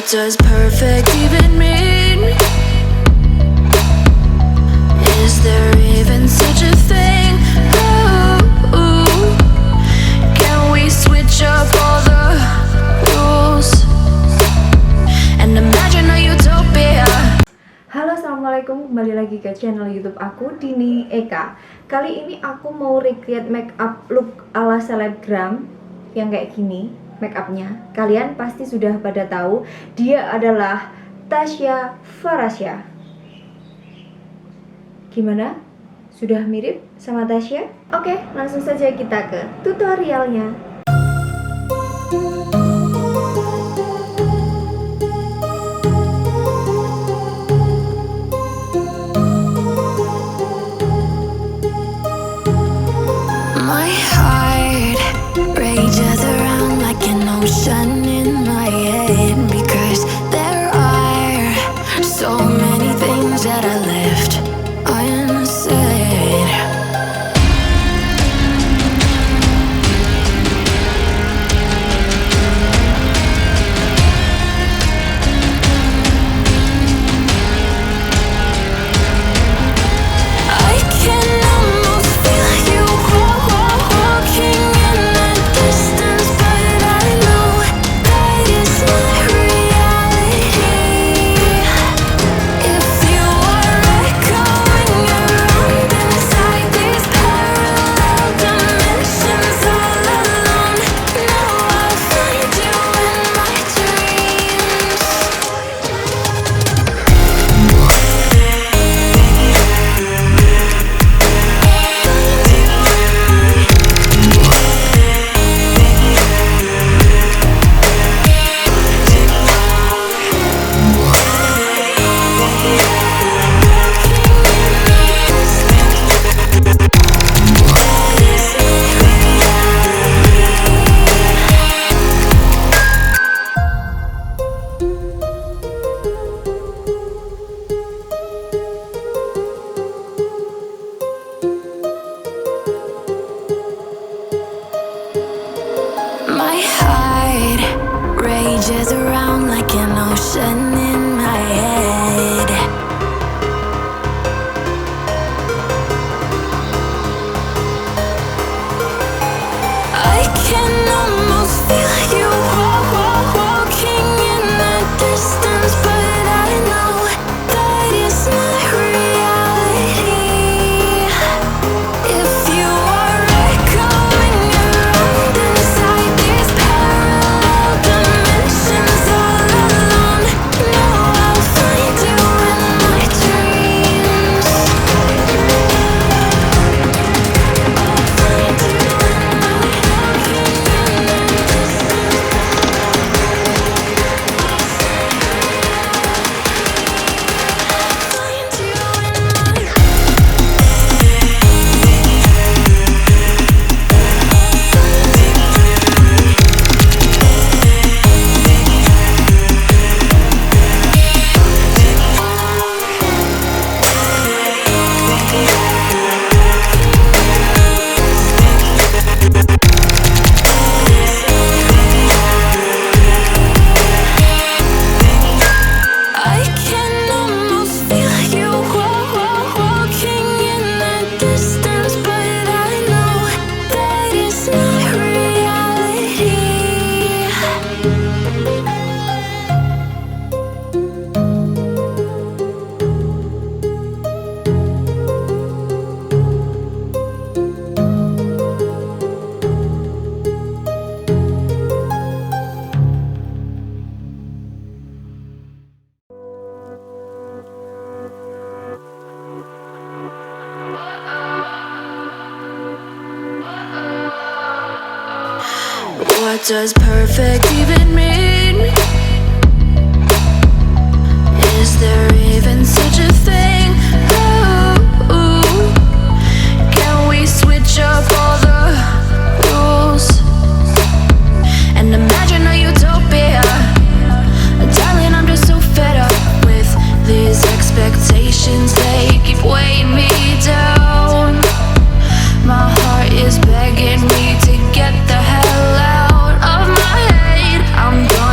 What does perfect even mean? Is there even such a thing? Ooh, can we switch up all the rules and imagine a utopia? Halo, assalamualaikum, kembali lagi ke channel YouTube aku, DHINI EKA. Kali ini aku mau recreate make up look ala selebgram yang kayak gini. Make upnya kalian pasti sudah pada tahu, dia adalah Tasya Farasya. Gimana? Sudah mirip sama Tasya? Oke, langsung saja kita ke tutorialnya. My heart rages around like an ocean in my head, because there are so many things that I left unsaid. I can almost feel you walking in the distance, but I know that is not reality. If you are echoing around inside these parallel dimensions all alone, now I'll find you in my dreams. My heart rages around like an ocean in my head. I can almost feel you walking in the distance, but I know that is not reality. If you are echoing around inside these parallel dimensions all alone, now I'll find you in my dreams. I'll find you in my I can almost feel you walking in the distance, but I know that is not reality. What does perfect even mean? Is there even such a thing? Ooh, can we switch up all the rules and imagine a utopia? Darling, I'm just so fed up with these expectations. They keep weighing me down. My heart is begging me to get the hell out of my head. I'm gone.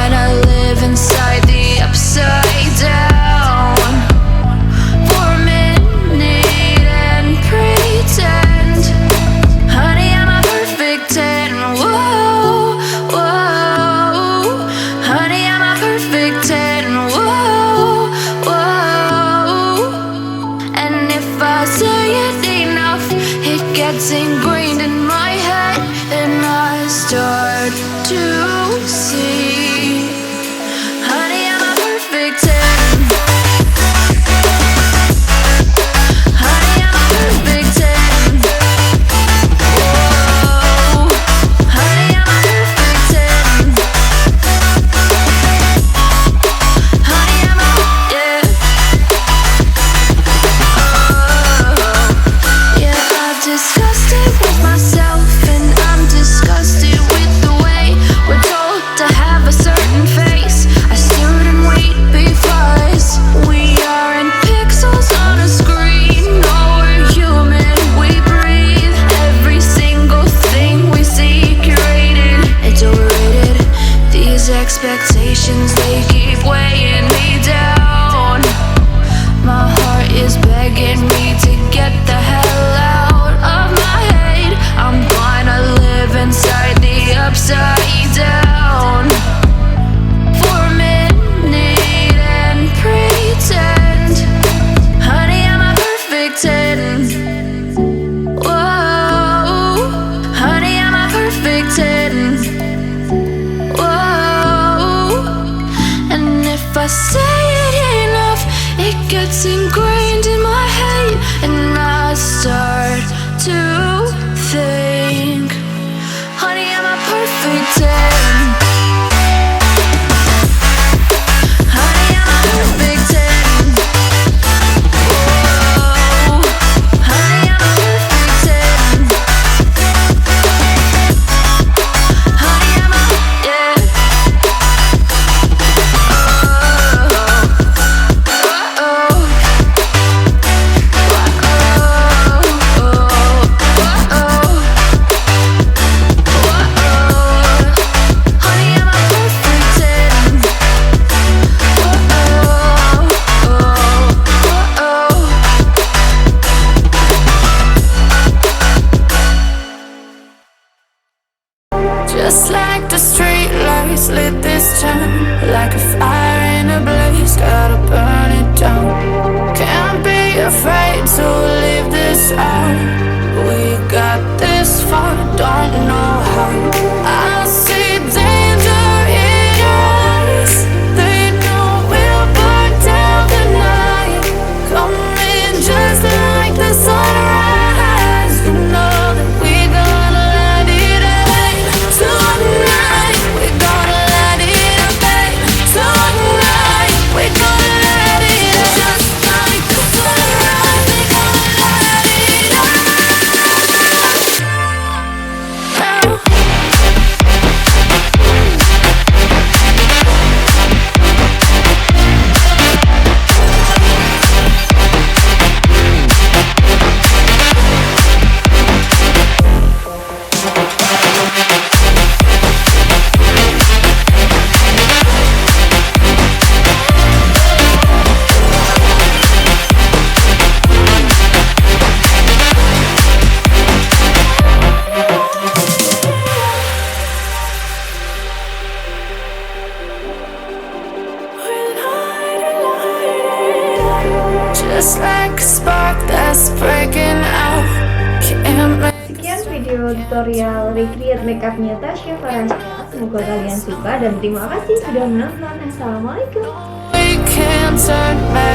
Temptations, they keep weighing me down. My heart is begging me to get the hell out of my head. I'm gonna live inside the upside down for a minute and pretend, honey, I'm a perfect 10. Whoa, honey, I'm a perfect 10. Whoa, and if I say it enough, it gets ingrained in my head, and I start to think, honey, I'm a perfect 10. Honey, I'm a perfect 10. Whoa, honey, I'm a perfect 10. Honey, I'm a, yeah. Just like the street lights lit this town, like a fire in a blaze, gotta burn it down. Can't be afraid to leave this out. We got this far, don't know how. I see danger in us. They know we'll burn down the night, coming just like the sunrise. You know that we're gonna let it rain tonight. We're gonna let it rain tonight. We're gonna let it rain just like the sunrise. We're gonna let it rain. Just like a spark that's breaking out. Can't make Sekian video tutorial recreate makeupnya Tasya Farasya. Semoga kalian suka dan terima kasih sudah menonton. Assalamualaikum. we can't turn back.